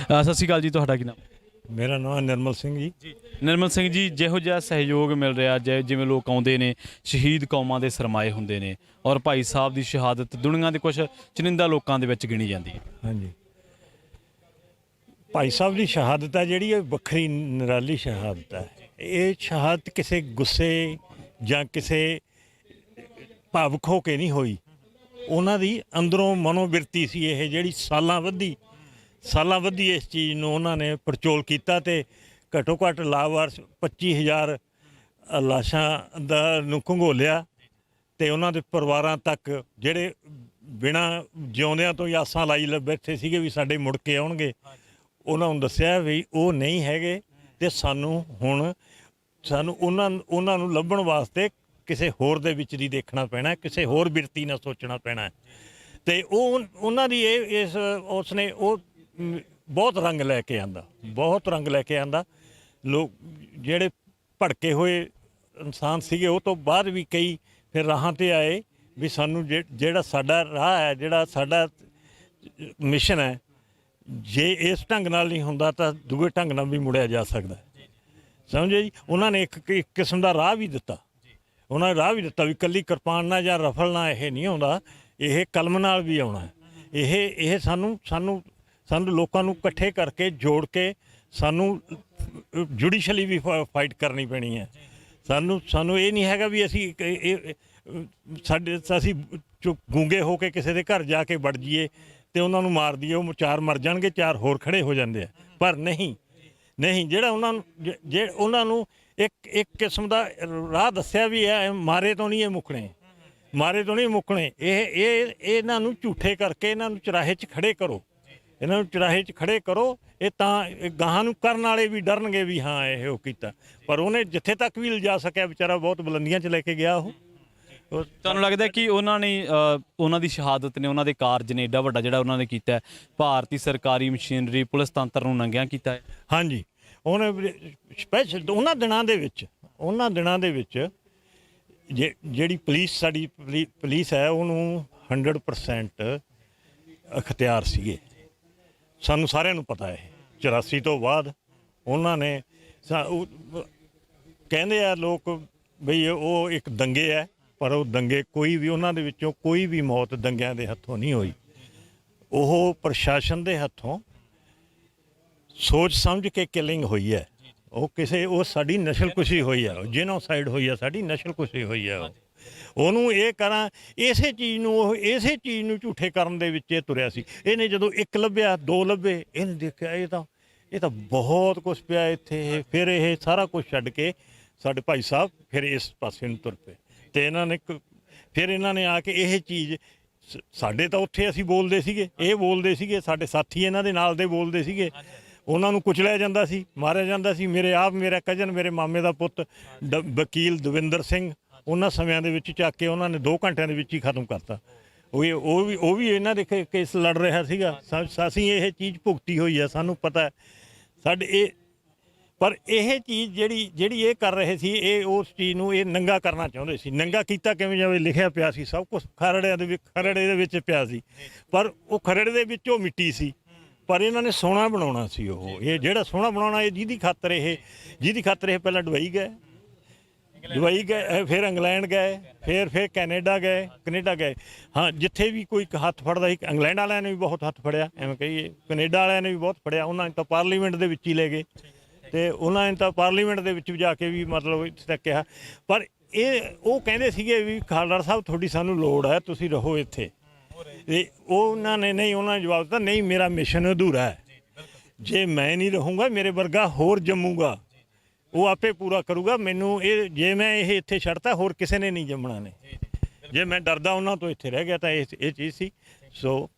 ਸਤਿ ਸ਼੍ਰੀ ਅਕਾਲ ਜੀ, ਤੁਹਾਡਾ ਕੀ ਨਾਮ? ਮੇਰਾ ਨਾਮ ਨਿਰਮਲ ਸਿੰਘ ਜੀ। ਨਿਰਮਲ ਸਿੰਘ ਜੀ, ਜਿਹੋ ਜਿਹਾ ਸਹਿਯੋਗ ਮਿਲ ਰਿਹਾ, ਜਿਵੇਂ ਲੋਕ ਆਉਂਦੇ ਨੇ, ਸ਼ਹੀਦ ਕੌਮਾਂ ਦੇ ਸਰਮਾਏ ਹੁੰਦੇ ਨੇ, ਔਰ ਭਾਈ ਸਾਹਿਬ ਦੀ ਸ਼ਹਾਦਤ ਦੁਨੀਆ ਦੇ ਕੁਝ ਚੁਣਿੰਦਾ ਲੋਕਾਂ ਦੇ ਵਿੱਚ ਗਿਣੀ ਜਾਂਦੀ ਹੈ। ਹਾਂਜੀ, ਭਾਈ ਸਾਹਿਬ ਦੀ ਸ਼ਹਾਦਤ ਹੈ ਜਿਹੜੀ, ਇਹ ਵੱਖਰੀ ਨਿਰਾਲੀ ਸ਼ਹਾਦਤ ਹੈ। ਇਹ ਸ਼ਹਾਦਤ ਕਿਸੇ ਗੁੱਸੇ ਜਾਂ ਕਿਸੇ ਭਾਵੁਕ ਹੋ ਕੇ ਨਹੀਂ ਹੋਈ। ਉਹਨਾਂ ਦੀ ਅੰਦਰੋਂ ਮਨੋਬਿਰਤੀ ਸੀ ਇਹ, ਜਿਹੜੀ ਸਾਲਾਂ ਵੱਧੀ ਇਸ ਚੀਜ਼ ਨੂੰ ਉਹਨਾਂ ਨੇ ਪੜਚੋਲ ਕੀਤਾ ਤੇ ਘੱਟੋ ਘੱਟ ਲਾਵਾਰਸ 25,000 ਲਾਸ਼ਾਂ ਨੂੰ ਘੰਗੋਲਿਆ ਤੇ ਉਹਨਾਂ ਦੇ ਪਰਿਵਾਰਾਂ ਤੱਕ, ਜਿਹੜੇ ਬਿਨਾਂ ਜਿਉਂਦਿਆਂ ਤੋਂ ਹੀ ਆਸਾਂ ਲਾਈ ਬੈਠੇ ਸੀਗੇ ਵੀ ਸਾਡੇ ਮੁੜ ਕੇ ਆਉਣਗੇ, ਉਹਨਾਂ ਨੂੰ ਦੱਸਿਆ ਵੀ ਉਹ ਨਹੀਂ ਹੈਗੇ ਤੇ ਸਾਨੂੰ ਉਹਨਾਂ ਨੂੰ ਲੱਭਣ ਵਾਸਤੇ ਕਿਸੇ ਹੋਰ ਦੇ ਵਿੱਚ ਦੀ ਦੇਖਣਾ ਪੈਣਾ, ਕਿਸੇ ਹੋਰ ਬਿਰਤੀ ਨਾਲ ਸੋਚਣਾ ਪੈਣਾ। ਤੇ ਉਹਨਾਂ ਦੀ ਉਸਨੇ ਬਹੁਤ ਰੰਗ ਲੈ ਕੇ ਆਂਦਾ। ਲੋਕ ਜਿਹੜੇ ਭੜਕੇ ਹੋਏ ਇਨਸਾਨ ਸੀਗੇ, ਉਹ ਤੋਂ ਬਾਅਦ ਵੀ ਕਈ ਫਿਰ ਰਾਹਾਂ ਤੇ ਆਏ ਵੀ ਸਾਨੂੰ ਜਿਹੜਾ ਸਾਡਾ ਰਾਹ ਹੈ, ਜਿਹੜਾ ਸਾਡਾ ਮਿਸ਼ਨ ਹੈ, ਜੇ ਇਸ ਢੰਗ ਨਾਲ ਨਹੀਂ ਹੁੰਦਾ ਤਾਂ ਦੂਏ ਢੰਗ ਨਾਲ ਵੀ ਮੁੜਿਆ ਜਾ ਸਕਦਾ। ਸਮਝੇ ਜੀ? ਉਹਨਾਂ ਨੇ ਇੱਕ ਕਿਸਮ ਦਾ ਰਾਹ ਵੀ ਦਿੱਤਾ। ਉਹਨਾਂ ਨੇ ਰਾਹ ਵੀ ਦਿੱਤਾ ਵੀ ਇਕੱਲੀ ਕਿਰਪਾਨ ਨਾਲ ਜਾਂ ਰਫਲ ਨਾਲ ਇਹ ਨਹੀਂ ਆਉਂਦਾ, ਇਹ ਕਲਮ ਨਾਲ ਵੀ ਆਉਣਾ। ਇਹ ਸਾਨੂੰ ਲੋਕਾਂ ਨੂੰ ਇਕੱਠੇ ਕਰਕੇ ਜੋੜ ਕੇ ਸਾਨੂੰ ਜੁਡੀਸ਼ਲੀ ਵੀ ਫਾਈਟ ਕਰਨੀ ਪੈਣੀ ਹੈ। ਸਾਨੂੰ ਇਹ ਨਹੀਂ ਹੈਗਾ ਵੀ ਅਸੀਂ ਗੂੰਗੇ ਹੋ ਕੇ ਕਿਸੇ ਦੇ ਘਰ ਜਾ ਕੇ ਵੜ ਜਾਈਏ ਤੇ ਉਹਨਾਂ ਨੂੰ ਮਾਰ ਦਈਏ, ਉਹ 4 ਮਰ ਜਾਣਗੇ, 4 ਹੋਰ ਖੜੇ ਹੋ ਜਾਂਦੇ ਆ। ਪਰ ਨਹੀਂ, ਜਿਹੜਾ ਉਹਨਾਂ ਨੂੰ ਇੱਕ ਕਿਸਮ ਦਾ ਰਾਹ ਦੱਸਿਆ ਵੀ ਹੈ, ਮਾਰੇ ਤੋਂ ਨਹੀਂ ਮੁੱਕਣੇ। ਇਹ ਇਹਨਾਂ ਨੂੰ ਝੂਠੇ ਕਰਕੇ ਇਹਨਾਂ ਨੂੰ ਚੁਰਾਹੇ 'ਚ ਖੜੇ ਕਰੋ। ਇਹ ਤਾਂ ਗਾਹਾਂ ਨੂੰ ਕਰਨ ਵਾਲੇ ਵੀ ਡਰਨਗੇ ਵੀ ਹਾਂ ਇਹ ਉਹ ਕੀਤਾ। ਪਰ ਉਹਨੇ ਜਿੱਥੇ ਤੱਕ ਵੀ ਲਿਜਾ ਸਕਿਆ ਵਿਚਾਰਾ ਬਹੁਤ ਬੁਲੰਦੀਆਂ 'ਚ ਲੈ ਕੇ ਗਿਆ। ਉਹ ਤੁਹਾਨੂੰ ਲੱਗਦਾ ਕਿ ਉਹਨਾਂ ਦੀ ਸ਼ਹਾਦਤ ਨੇ, ਉਹਨਾਂ ਦੇ ਕਾਰਜ ਨੇ, ਏਡਾ ਵੱਡਾ ਜਿਹੜਾ ਉਹਨਾਂ ਨੇ ਕੀਤਾ, ਭਾਰਤੀ ਸਰਕਾਰੀ ਮਸ਼ੀਨਰੀ ਪੁਲਿਸ ਤੰਤਰ ਨੂੰ ਨੰਗਿਆ ਕੀਤਾ ਹੈ? ਹਾਂਜੀ, ਉਹਨੇ ਸਪੈਸ਼ਲ ਉਹਨਾਂ ਦਿਨਾਂ ਦੇ ਵਿੱਚ ਜਿਹੜੀ ਸਾਡੀ ਪੁਲਿਸ ਹੈ, ਉਹਨੂੰ 100% ਅਖਤਿਆਰ ਸੀਗੇ। ਸਾਨੂੰ ਸਾਰਿਆਂ ਨੂੰ ਪਤਾ ਹੈ 84 ਤੋਂ ਬਾਅਦ ਉਹਨਾਂ ਨੇ ਕਹਿੰਦੇ ਆ ਲੋਕ ਬਈ ਉਹ ਇੱਕ ਦੰਗੇ ਹੈ, ਪਰ ਉਹ ਦੰਗੇ ਉਹਨਾਂ ਦੇ ਵਿੱਚੋਂ ਕੋਈ ਵੀ ਮੌਤ ਦੰਗਿਆਂ ਦੇ ਹੱਥੋਂ ਨਹੀਂ ਹੋਈ। ਉਹ ਪ੍ਰਸ਼ਾਸਨ ਦੇ ਹੱਥੋਂ ਸੋਚ ਸਮਝ ਕੇ ਕਿਲਿੰਗ ਹੋਈ ਹੈ। ਉਹ ਸਾਡੀ ਨਸਲਕੁਸ਼ੀ ਹੋਈ ਹੈ, ਜੀਨੋਸਾਈਡ ਹੋਈ ਹੈ, ਸਾਡੀ ਨਸਲਕੁਸ਼ੀ ਹੋਈ ਹੈ। ਉਹਨੂੰ ਇਸੇ ਚੀਜ਼ ਨੂੰ ਝੂਠੇ ਕਰਨ ਦੇ ਵਿੱਚ ਇਹ ਤੁਰਿਆ ਸੀ। ਇਹਨੇ ਜਦੋਂ 1 ਲੱਭਿਆ, 2 ਲੱਭੇ, ਇਹਨੇ ਦੇਖਿਆ ਇਹ ਤਾਂ ਬਹੁਤ ਕੁਛ ਪਿਆ ਇੱਥੇ। ਫਿਰ ਇਹ ਸਾਰਾ ਕੁਝ ਛੱਡ ਕੇ ਸਾਡੇ ਭਾਈ ਸਾਹਿਬ ਫਿਰ ਇਸ ਪਾਸੇ ਨੂੰ ਤੁਰ ਪਏ ਤੇ ਇਹਨਾਂ ਨੇ ਆ ਕੇ ਇਹ ਚੀਜ਼, ਸਾਡੇ ਤਾਂ ਉੱਥੇ ਅਸੀਂ ਬੋਲਦੇ ਸੀਗੇ, ਇਹ ਬੋਲਦੇ ਸੀਗੇ, ਸਾਡੇ ਸਾਥੀ ਇਹਨਾਂ ਦੇ ਨਾਲ ਦੇ ਬੋਲਦੇ ਸੀਗੇ। ਉਹਨਾਂ ਨੂੰ ਕੁਚਲਿਆ ਜਾਂਦਾ ਸੀ, ਮਾਰਿਆ ਜਾਂਦਾ ਸੀ। ਮੇਰਾ ਕਜ਼ਨ, ਮੇਰੇ ਮਾਮੇ ਦਾ ਪੁੱਤ ਵਕੀਲ ਦਵਿੰਦਰ ਸਿੰਘ, ਉਹਨਾਂ ਸਮਿਆਂ ਦੇ ਵਿੱਚ ਚੱਕ ਕੇ ਉਹਨਾਂ ਨੇ 2 ਘੰਟਿਆਂ ਦੇ ਵਿੱਚ ਹੀ ਖਤਮ ਕਰਤਾ। ਉਹ ਵੀ ਇਹਨਾਂ ਦੇ ਕੇਸ ਲੜ ਰਿਹਾ ਸੀਗਾ। ਅਸੀਂ ਇਹ ਚੀਜ਼ ਭੁਗਤੀ ਹੋਈ ਹੈ, ਸਾਨੂੰ ਪਤਾ ਹੈ ਪਰ ਇਹ ਚੀਜ਼ ਜਿਹੜੀ ਇਹ ਕਰ ਰਹੇ ਸੀ, ਇਹ ਉਸ ਚੀਜ਼ ਨੂੰ ਇਹ ਨੰਗਾ ਕਰਨਾ ਚਾਹੁੰਦੇ ਸੀ। ਨੰਗਾ ਕੀਤਾ ਕਿਵੇਂ ਜਾਵੇ? ਲਿਖਿਆ ਪਿਆ ਸੀ ਸਭ ਕੁਛ, ਖਰੜੇ ਦੇ ਵਿੱਚ ਪਿਆ ਸੀ, ਪਰ ਉਹ ਖਰੜੇ ਦੇ ਵਿੱਚ ਉਹ ਮਿੱਟੀ ਸੀ। ਪਰ ਇਹਨਾਂ ਨੇ ਸੋਨਾ ਬਣਾਉਣਾ ਸੀ। ਇਹ ਜਿਹੜਾ ਸੋਨਾ ਬਣਾਉਣਾ, ਇਹ ਜਿਹਦੀ ਖਾਤਰ ਇਹ ਪਹਿਲਾਂ ਦੁਬਈ ਗਏ, ਫਿਰ ਇੰਗਲੈਂਡ ਗਏ, ਫਿਰ ਕੈਨੇਡਾ ਗਏ। ਹਾਂ, ਜਿੱਥੇ ਵੀ ਕੋਈ ਹੱਥ ਫੜਦਾ ਸੀ, ਇੰਗਲੈਂਡ ਵਾਲਿਆਂ ਨੇ ਵੀ ਬਹੁਤ ਹੱਥ ਫੜਿਆ, ਐਵੇਂ ਕਹੀਏ, ਕੈਨੇਡਾ ਵਾਲਿਆਂ ਨੇ ਵੀ ਬਹੁਤ ਫੜਿਆ। ਉਹਨਾਂ ਨੇ ਤਾਂ ਪਾਰਲੀਮੈਂਟ ਦੇ ਵਿੱਚ ਹੀ ਲੈ ਗਏ ਤੇ ਉਹਨਾਂ ਨੇ ਤਾਂ ਪਾਰਲੀਮੈਂਟ ਦੇ ਵਿੱਚ ਵੀ ਜਾ ਕੇ ਵੀ ਮਤਲਬ ਇੱਥੇ ਤੱਕ ਕਿਹਾ। ਪਰ ਉਹ ਕਹਿੰਦੇ ਸੀਗੇ ਵੀ ਖਾਲੜਾ ਸਾਹਿਬ ਤੁਹਾਡੀ ਸਾਨੂੰ ਲੋੜ ਹੈ, ਤੁਸੀਂ ਰਹੋ ਇੱਥੇ। ਤੇ ਉਹਨਾਂ ਨੇ ਜਵਾਬ ਦਿੱਤਾ, ਨਹੀਂ, ਮੇਰਾ ਮਿਸ਼ਨ ਅਧੂਰਾ ਹੈ। ਜੇ ਮੈਂ ਨਹੀਂ ਰਹੂੰਗਾ, ਮੇਰੇ ਵਰਗਾ ਹੋਰ ਜੰਮੂਗਾ, ਉਹ ਆਪੇ ਪੂਰਾ ਕਰੂਗਾ। ਜੇ ਮੈਂ ਇਹ ਇੱਥੇ ਛੱਡਤਾ, ਹੋਰ ਕਿਸੇ ਨੇ ਨਹੀਂ ਜੰਮਣਾ ਨੇ। ਜੇ ਮੈਂ ਡਰਦਾ ਉਹਨਾਂ ਤੋਂ ਇੱਥੇ ਰਹਿ ਗਿਆ ਤਾਂ ਇਹ ਚੀਜ਼ ਸੀ। ਸੋ